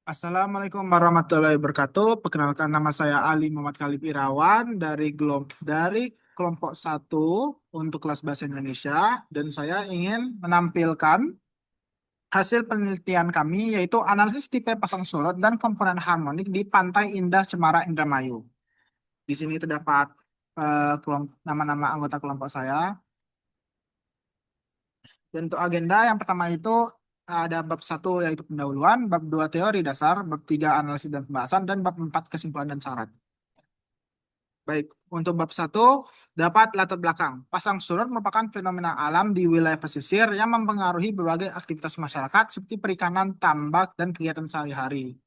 Assalamualaikum warahmatullahi wabarakatuh. Perkenalkan nama saya Ali Muhammad Khalif Irawan dari kelompok satu untuk kelas bahasa Indonesia dan saya ingin menampilkan hasil penelitian kami yaitu analisis tipe pasang surut dan komponen harmonik di Pantai Indah Cemara Indramayu. Di sini terdapat nama-nama anggota kelompok saya. Dan untuk agenda yang pertama itu ada bab satu yaitu pendahuluan, bab 2 teori dasar, bab 3 analisis dan pembahasan, dan bab 4 kesimpulan dan syarat. Baik, untuk bab satu dapat latar belakang. Pasang surut merupakan fenomena alam di wilayah pesisir yang mempengaruhi berbagai aktivitas masyarakat seperti perikanan, tambak, dan kegiatan sehari-hari.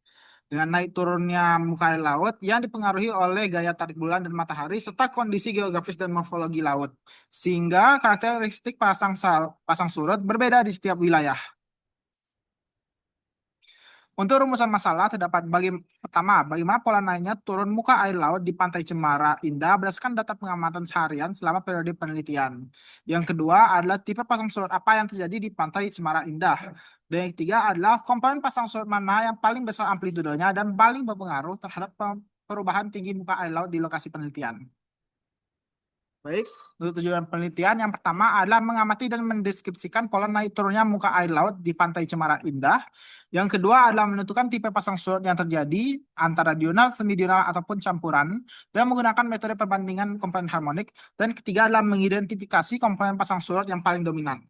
Dengan naik turunnya muka air laut yang dipengaruhi oleh gaya tarik bulan dan matahari serta kondisi geografis dan morfologi laut. Sehingga karakteristik pasang surut berbeda di setiap wilayah. Untuk rumusan masalah terdapat pertama, bagaimana pola naiknya turun muka air laut di Pantai Cemara Indah berdasarkan data pengamatan seharian selama periode penelitian. Yang kedua adalah tipe pasang surut apa yang terjadi di Pantai Cemara Indah. Dan yang ketiga adalah komponen pasang surut mana yang paling besar amplitudenya dan paling berpengaruh terhadap perubahan tinggi muka air laut di lokasi penelitian. Baik, untuk tujuan penelitian yang pertama adalah mengamati dan mendeskripsikan pola naik turunnya muka air laut di Pantai Cemara Indah. Yang kedua adalah menentukan tipe pasang surut yang terjadi antara diurnal, semidional, ataupun campuran dan menggunakan metode perbandingan komponen harmonik. Dan ketiga adalah mengidentifikasi komponen pasang surut yang paling dominan.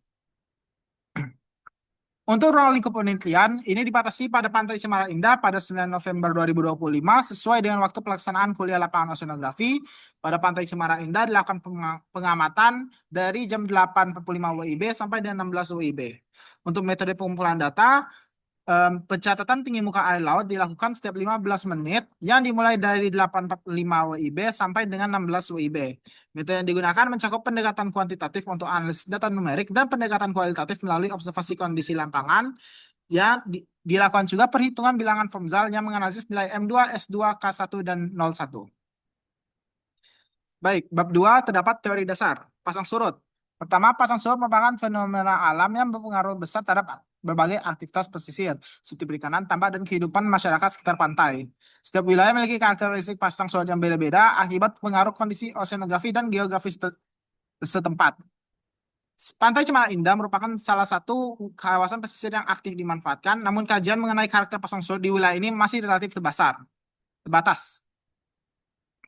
Untuk ruang lingkup penelitian, ini dibatasi pada Pantai Cemara Indah pada 9 November 2025 sesuai dengan waktu pelaksanaan kuliah lapangan oceanografi. Pada Pantai Cemara Indah dilakukan pengamatan dari jam 8.45 WIB sampai dengan 16 WIB. Untuk metode pengumpulan data, pencatatan tinggi muka air laut dilakukan setiap 15 menit yang dimulai dari 8.45 WIB sampai dengan 16 WIB. Metode yang digunakan mencakup pendekatan kuantitatif untuk analisis data numerik dan pendekatan kualitatif melalui observasi kondisi lapangan yang dilakukan juga perhitungan bilangan Formzal yang menganalisis nilai M2, S2, K1, dan 01. Baik, bab 2 terdapat teori dasar pasang surut. Pertama, pasang surut merupakan fenomena alam yang berpengaruh besar terhadap berbagai aktivitas pesisir, seperti perikanan, tambak, dan kehidupan masyarakat sekitar pantai. Setiap wilayah memiliki karakteristik pasang surut yang beda-beda akibat pengaruh kondisi oceanografi dan geografis setempat. Pantai Cemara Indah merupakan salah satu kawasan pesisir yang aktif dimanfaatkan, namun kajian mengenai karakter pasang surut di wilayah ini masih relatif terbatas.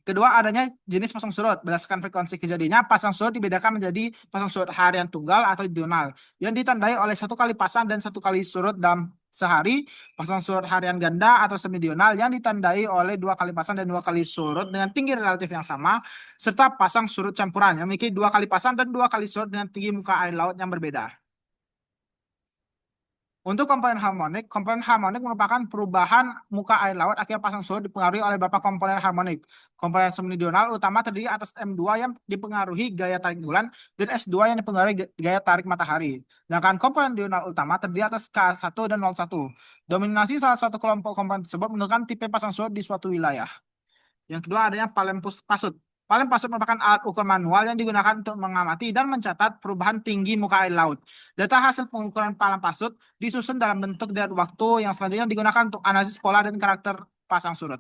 Kedua, adanya jenis pasang surut. Berdasarkan frekuensi kejadiannya, pasang surut dibedakan menjadi pasang surut harian tunggal atau diurnal, yang ditandai oleh satu kali pasang dan satu kali surut dalam sehari, pasang surut harian ganda atau semidional yang ditandai oleh dua kali pasang dan dua kali surut dengan tinggi relatif yang sama, serta pasang surut campuran yang memiliki dua kali pasang dan dua kali surut dengan tinggi muka air laut yang berbeda. Untuk komponen harmonik merupakan perubahan muka air laut akibat pasang surut dipengaruhi oleh beberapa komponen harmonik. Komponen semidional utama terdiri atas M2 yang dipengaruhi gaya tarik bulan dan S2 yang dipengaruhi gaya tarik matahari. Sedangkan komponen diurnal utama terdiri atas K1 dan 01. Dominasi salah satu kelompok komponen tersebut menentukan tipe pasang surut di suatu wilayah. Yang kedua adanya pasut. Pasut merupakan alat ukur manual yang digunakan untuk mengamati dan mencatat perubahan tinggi muka air laut. Data hasil pengukuran pasut disusun dalam bentuk dan waktu yang selanjutnya digunakan untuk analisis pola dan karakter pasang surut.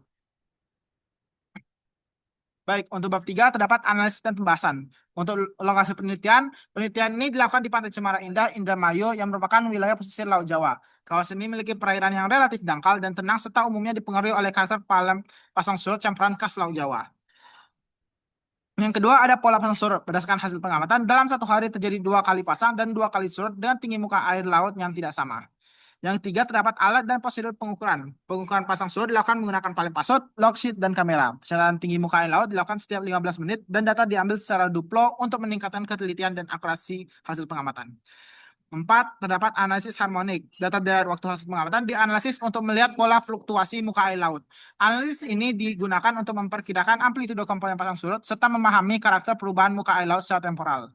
Baik, untuk bab 3 terdapat analisis dan pembahasan. Untuk lokasi penelitian ini dilakukan di Pantai Cemara Indah, Indramayu yang merupakan wilayah pesisir Laut Jawa. Kawasan ini memiliki perairan yang relatif dangkal dan tenang serta umumnya dipengaruhi oleh karakter pasang surut campuran khas Laut Jawa. Yang kedua ada pola pasang surut. Berdasarkan hasil pengamatan, dalam satu hari terjadi dua kali pasang dan dua kali surut dengan tinggi muka air laut yang tidak sama. Yang ketiga terdapat alat dan prosedur pengukuran. Pengukuran pasang surut dilakukan menggunakan paling pasut, log sheet, dan kamera. Pencatatan tinggi muka air laut dilakukan setiap 15 menit dan data diambil secara duplo untuk meningkatkan ketelitian dan akurasi hasil pengamatan. 4. Terdapat analisis harmonik. Data dari waktu hasil pengamatan dianalisis untuk melihat pola fluktuasi muka air laut. Analisis ini digunakan untuk memperkirakan amplitudo komponen pasang surut serta memahami karakter perubahan muka air laut secara temporal.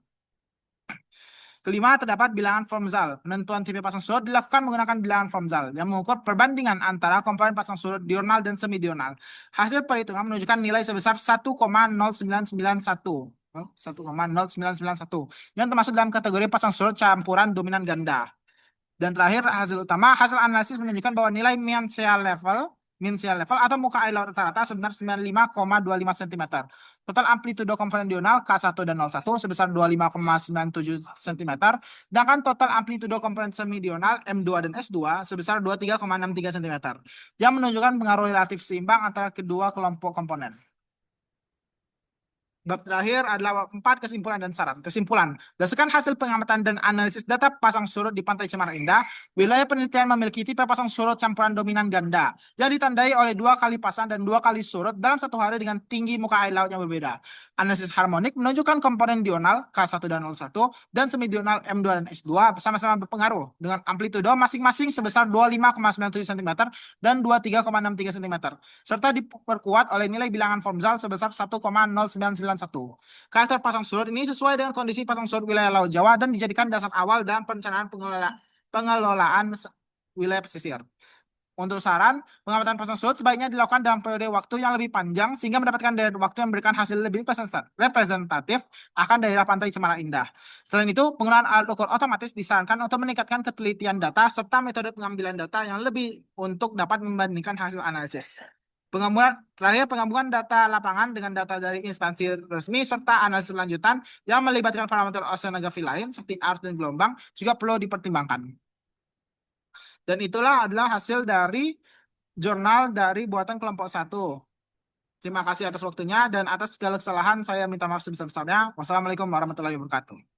Kelima, terdapat bilangan Formzal. Penentuan tipe pasang surut dilakukan menggunakan bilangan Formzal yang mengukur perbandingan antara komponen pasang surut diurnal dan semidional. Hasil perhitungan menunjukkan nilai sebesar 1,0991. 1,0991 yang termasuk dalam kategori pasang surut campuran dominan ganda. Dan terakhir hasil utama, hasil analisis menunjukkan bahwa nilai mean sea level atau muka air laut rata-rata sebenarnya 95,25 cm. Total amplitudo komponen diurnal K1 dan 01 sebesar 25,97 cm. Sedangkan total amplitudo komponen semidional M2 dan S2 sebesar 23,63 cm. Yang menunjukkan pengaruh relatif seimbang antara kedua kelompok komponen. Bab terakhir adalah 4 kesimpulan dan saran. Kesimpulan, berdasarkan hasil pengamatan dan analisis data pasang surut di Pantai Cemara Indah, wilayah penelitian memiliki tipe pasang surut campuran dominan ganda yang ditandai oleh 2 kali pasang dan 2 kali surut dalam satu hari dengan tinggi muka air laut yang berbeda. Analisis harmonik menunjukkan komponen diurnal K1 dan 01 dan semidional M2 dan S2 bersama-sama berpengaruh dengan amplitudo masing-masing sebesar 25,97 cm dan 23,63 cm, serta diperkuat oleh nilai bilangan Formzal sebesar 1,0991. Karakter pasang surut ini sesuai dengan kondisi pasang surut wilayah Laut Jawa dan dijadikan dasar awal dalam perencanaan pengelolaan wilayah pesisir. Untuk saran, pengamatan pasang surut sebaiknya dilakukan dalam periode waktu yang lebih panjang sehingga mendapatkan daerah waktu yang memberikan hasil lebih representatif akan daerah Pantai Cemara Indah. Selain itu, penggunaan alat ukur otomatis disarankan untuk meningkatkan ketelitian data serta metode pengambilan data yang lebih untuk dapat membandingkan hasil analisis. Penggabungan data lapangan dengan data dari instansi resmi serta analisis lanjutan yang melibatkan parameter oceanografi lain seperti arus dan gelombang juga perlu dipertimbangkan. Dan itulah adalah hasil dari jurnal dari buatan kelompok 1. Terima kasih atas waktunya dan atas segala kesalahan saya minta maaf sebesar-besarnya. Wassalamualaikum warahmatullahi wabarakatuh.